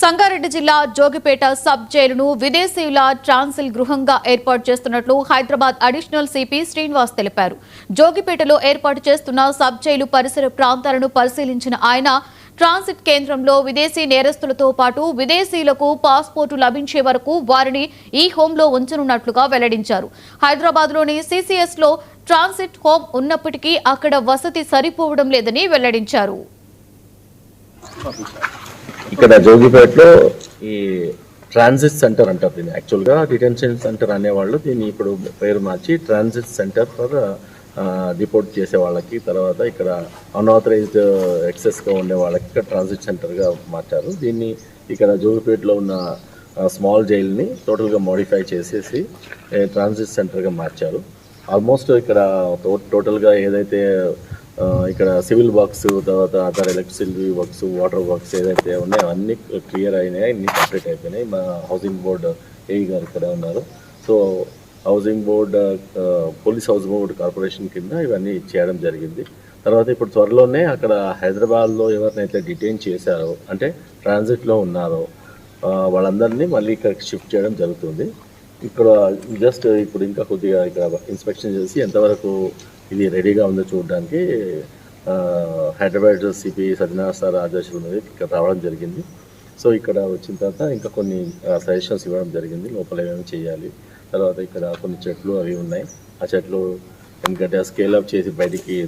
సంగారెడ్డి జిల్లా జోగిపేట సబ్ జైలును విదేశీయుల ట్రాన్సిల్ గృహంగా ఏర్పాటు చేస్తున్నట్లు హైదరాబాద్ అడిషనల్ సిపి శ్రీనివాస్ తెలిపారు. జోగిపేటలో ఏర్పాటు చేస్తున్న సబ్ జైలు పరిసర ప్రాంతాలను పరిశీలించిన ఆయన ట్రాన్సిట్ కేంద్రంలో విదేశీ నేరస్తులతో పాటు విదేశీయులకు పాస్పోర్టు లభించే వరకు వారిని ఈ హోంలో ఉంచనున్నట్లుగా వెల్లడించారు. హైదరాబాద్లోని సిసిఎస్ లో ట్రాన్సిట్ హోం ఉన్నప్పటికీ అక్కడ వసతి సరిపోవడం లేదని వెల్లడించారు. ఇక్కడ జోగిపేటలో ఈ ట్రాన్సిట్ సెంటర్ అంటారు దీన్ని. యాక్చువల్గా డిటెన్షన్ సెంటర్ అనేవాళ్ళు దీన్ని ఇప్పుడు పేరు మార్చి ట్రాన్సిట్ సెంటర్ ఫర్ డిపోర్ట్ చేసే వాళ్ళకి, తర్వాత ఇక్కడ అన్ఆథరైజ్డ్ యాక్సెస్గా ఉండే వాళ్ళకి ఇక్కడ ట్రాన్సిట్ సెంటర్గా మార్చారు. దీన్ని ఇక్కడ జోగిపేటలో ఉన్న స్మాల్ జైల్ని టోటల్గా మోడిఫై చేసేసి ట్రాన్సిట్ సెంటర్గా మార్చారు. ఆల్మోస్ట్ ఇక్కడ టోటల్గా ఏదైతే ఇక్కడ సివిల్ వర్క్స్, తర్వాత other electricity works, water works ఏదైతే ఉన్నాయో అన్నీ క్లియర్ అయినాయి, అన్నీ కంప్లీట్ అయిపోయినాయి. మా హౌసింగ్ బోర్డ్ ఏఈ గారు ఇక్కడ ఉన్నారు. So housing board, police housing board corporation కింద ఇవన్నీ చేయడం జరిగింది. తర్వాత ఇప్పుడు త్వరలోనే అక్కడ హైదరాబాద్లో ఎవరినైతే డిటైన్ చేశారో, అంటే ట్రాన్సిట్లో ఉన్నారో వాళ్ళందరినీ మళ్ళీ ఇక్కడికి షిఫ్ట్ చేయడం జరుగుతుంది. ఇక్కడ జస్ట్ ఇప్పుడు ఇంకా కొద్దిగా ఇక్కడ ఇన్స్పెక్షన్ చేసి ఎంతవరకు ఇది రెడీగా ఉందో చూడడానికి హైదరాబాద్ సిపి సత్యనారాయణ సార్ ఆదేశాల మీద ఇక్కడ రావడం జరిగింది. సో ఇక్కడ వచ్చిన తర్వాత ఇంకా కొన్ని సజెషన్స్ ఇవ్వడం జరిగింది, లోపల ఏమేమి చేయాలి. తర్వాత ఇక్కడ కొన్ని చెట్లు అవి ఉన్నాయి, ఆ చెట్లు ఎందుకంటే స్కేల్ అప్ చేసి బయటికి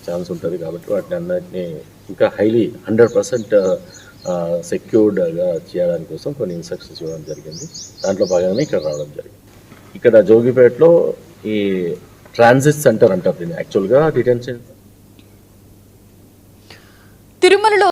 ఛాన్స్ ఉంటుంది కాబట్టి వాటిని అన్నిటినీ ఇంకా హైలీ 100% సెక్యూర్డ్గా చేయడానికి కోసం కొన్ని ఇన్స్ట్రక్షన్స్ ఇవ్వడం జరిగింది. దాంట్లో భాగంగానే ఇక్కడ రావడం జరిగింది. ఇక్కడ జోగిపేటలో ఈ ట్రాన్సిట్ సెంటర్ అంటారు దీన్ని. యాక్చువల్గా డిటెన్షన్ తిరుమలలో